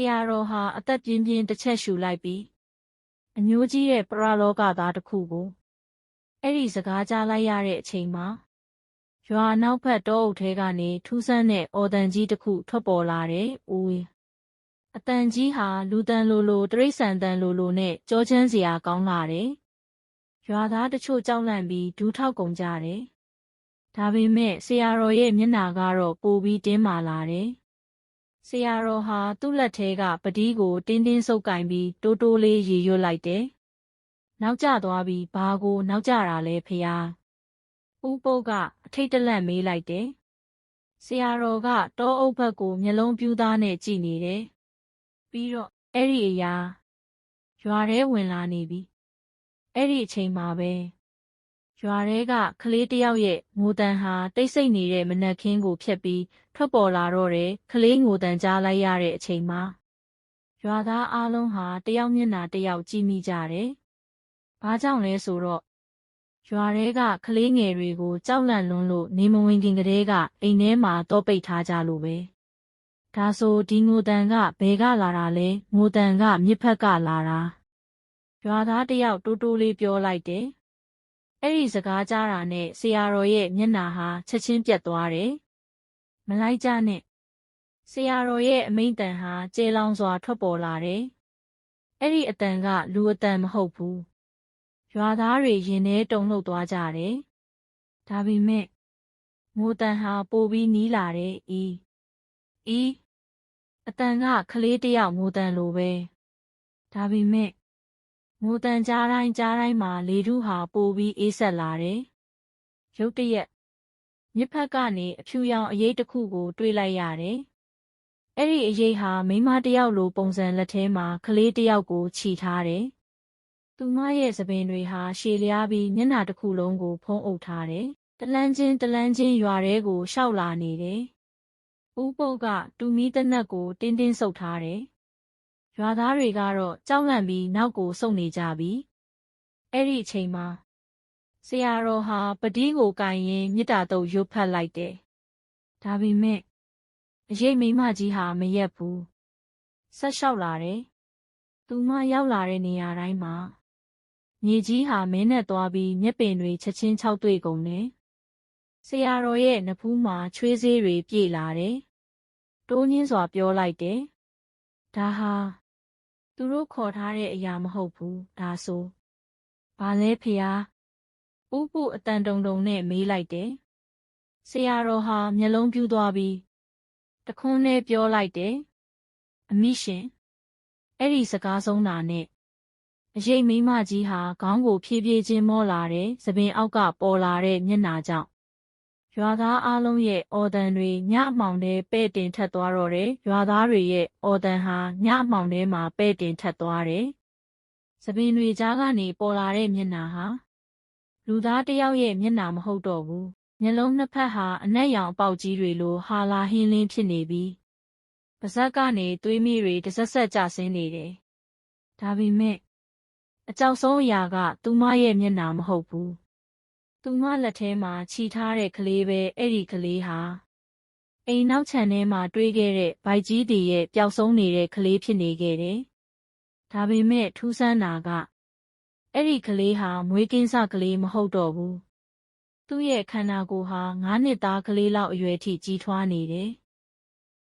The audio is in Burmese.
ရာတော်ဟာအသက်ပြင်းပြင်းတစ်ချက်ရှူလိုက်ပြီးအမျိုးကြီးရဲ့ပရလောကသားတစ်ခုကိုအဲ့ဒီစကားကြားလိုက်ရတဲ့အချိန်မှာရွာနောက်ဘက်တောအုပ်ထဲကနေထူးဆန်းတဲ့အော်တန်ကြီးတစ်ခုထွက်ပေါ်လာတယ်။ဦးအတန်ကြီးဟာလူတန်လိုလိုတရိษံတန်လိုလိုနဲ့ကြောချမ်းစရာကောင်းလာတယ်။ရွာသားတချို့ကြောက်လန့်ပြီးဒူးထောက်ကုန်ကြတယ်။ဒါပေမဲ့ဆရာတော်ရဲ့မျက်နှာကတော့ပိုပြီးတင်းမာလာတယ်။ဆရာတော်ဟာသူ့လက်ထဲကပတိကိုတင်းတင်းဆုပ်ကင်ပြီးတိုးတိုးလေးရေရွတ်လိုက်တယ်။နောက်ကျသွားပြီးဘာကိုနောက်ကျတာလဲဖေယား။ဦးပုတ်ကအထိတ်တလန့်မေးလိုက်တယ်။ဆရာတော်ကတောအုပ်ဘက်ကိုမျက်လုံးပြူးသားနဲ့ကြည့်နေတယ်။ပြီးတော့အဲ့ဒီအရာရွာထဲဝင်လာနေပြီ။အဲ့ဒီအချိန်မှာပဲရွာထဲကကလေးတစ်ယောက်ရဲ့ငိုတန်ဟာတိတ်ဆိတ်နေတဲ့မနက်ခင်းကိုဖျက်ပြီးထွက်ပေါ်လာတော့တယ်။ကလေးငိုတန်ကြားလိုက်ရတဲ့အချိန်မှာရွာသားအားလုံးဟာတယောက်မျက်နှာတယောက်ကြည့်မိကြတယ်။ဘာကြောင့်လဲဆိုတော့ရွာထဲကကလေးငယ်တွေကိုကြောက်လန့်လွန်းလို့နေမဝင်ခင်ကတည်းကအိမ်ထဲမှာတောပိတ်ထားကြလို့ပဲ။ဒါဆိုဒီငိုတန်ကဘယ်ကလာတာလဲ။ငိုတန်ကမြစ်ဖက်ကလာတာ။ရွာသားတယောက်တိုးတိုးလေးပြောလိုက်တယ်။အဲ့ဒီစကားကြားတာနဲ့ဆရာတော်ရဲ့မျက်နှာဟာချက်ချင်းပြတ်သွားတယ်။မလိုက်ကြနဲ့။ဆရာတော်ရဲ့အမိန့်တန်ဟာကျေလောင်စွာထွက်ပေါ်လာတယ်။အဲ့ဒီအတန်ကလူအတန်မဟုတ်ဘူး။ရွာသားတွေရင်ထဲတုန်လှုပ်သွားကြတယ်။ဒါပေမဲ့ငိုတန်ဟာပိုပြီးနီးလာတယ်။အတန်ကကလေးတယောက်ငိုတန်လိုပဲ။ဒါပေမဲ့ငိုတန်ကြားတိုင်းမှာလေထုဟာပိုပြီးအေးဆက်လာတယ်။ရုတ်တရက်မြစ်ဖက်ကနေအဖြူရောင်အရိပ်တစ်ခုကိုတွေ့လိုက်ရတယ်။အဲ့ဒီအရိပ်ဟာမိန်းမတစ်ယောက်လိုပုံစံလက်ထဲမှာကလေးတစ်ယောက်ကိုခြိထားတယ်။သူမရဲ့သပင်တွေဟာရှည်လျားပြီးမျက်နှာတစ်ခုလုံးကိုဖုံးအုပ်ထားတယ်။တလန်းချင်းရွာထဲကိုရှောက်လာနေတယ်။ဦးပုတ်ကတူမီတနက်ကိုတင်းတင်းဆုပ်ထားတယ်။ရွာသားတွေကတော့ကြောက်လန့်ပြီးနောက်ကိုဆုတ်နေကြပြီ။အဲ့ဒီအချိန်မှာဆရာတော်ဟာပတိကိုကင်ရင်းမြစ်တာတုပ်ရွတ်ဖတ်လိုက်တယ်။ဒါပေမဲ့အရေးမိမကြီးဟာမရက်ဘူး။ဆက်လျှောက်လာတယ်။သူမရောက်လာတဲ့နေရာတိုင်းမှာမြေကြီးဟာမင်းနဲ့သွားပြီးမြက်ပင်တွေချက်ချင်းခြောက်တွေ့ကုန်တယ်။ဆရာတော်ရဲ့နဖူးမှာချွေးစေးတွေပြေလာတယ်။တိုးညင်းစွာပြောလိုက်တယ်။ဒါဟာသူတို့ခေါ်ထားတဲ့အရာမဟုတ်ဘူး။ဒါဆိုဘာလဲဖေယား။ဦးပုအတန်တုံနဲ့မေးလိုက်တယ်။ဆရာတော်ဟာမျက်လုံးပြူးသွားပြီးတခွန်းနဲ့ပြောလိုက်တယ်။အမိရှင်အဲ့ဒီစကားဆုံးတာနဲ့အရေးမိမကြီးဟာခေါင်းကိုဖြည်းဖြည်းချင်းမောလာတယ်။သပင်အောက်ကပေါ်လာတဲ့မျက်နှာကြောင့်ရွာသားအားလုံးရဲ့အော်တန်တွေညအမှောင်ထဲပဲ့တင်ထက်သွားတော့တယ်။ရွာသားတွေရဲ့အော်တန်ဟာညအမှောင်ထဲမှာပဲ့တင်ထက်သွားတယ်။သပင်တွေကြားကနေပေါ်လာတဲ့မျက်နှာဟာလူသားတယောက်ရဲ့မျက်နှာမဟုတ်တော့ဘူး။မျက်လုံးနှစ်ဖက်ဟာအနက်ရောင်အပေါက်ကြီးတွေလိုဟာလာဟင်းလင်းဖြစ်နေပြီးပါးစပ်ကနေသွေးမီးတွေတစက်ဆက်ကျဆင်းနေတယ်။ဒါပေမဲ့အကြောက်ဆုံးအရာကသူမရဲ့မျက်နှာမဟုတ်ဘူး။သူမလက်ထဲမှာခြိထားတဲ့ကလေးပဲအဲ့ဒီကလေးဟာအိမ်နောက်ခြံထဲမှာတွေးခဲ့တဲ့ဗိုက်ကြီးတီရဲ့ပျောက်ဆုံးနေတဲ့ကလေးဖြစ်နေခဲ့တယ်။ဒါပေမဲ့ထူးဆန်းတာကအဲ့ဒီကလေးဟာမွေးကင်းစကလေးမဟုတ်တော့ဘူး။သူ့ရဲ့ခန္ဓာကိုယ်ဟာ9 နှစ်သားကလေးလောက်အရွယ်ထိကြီးထွားနေတယ်။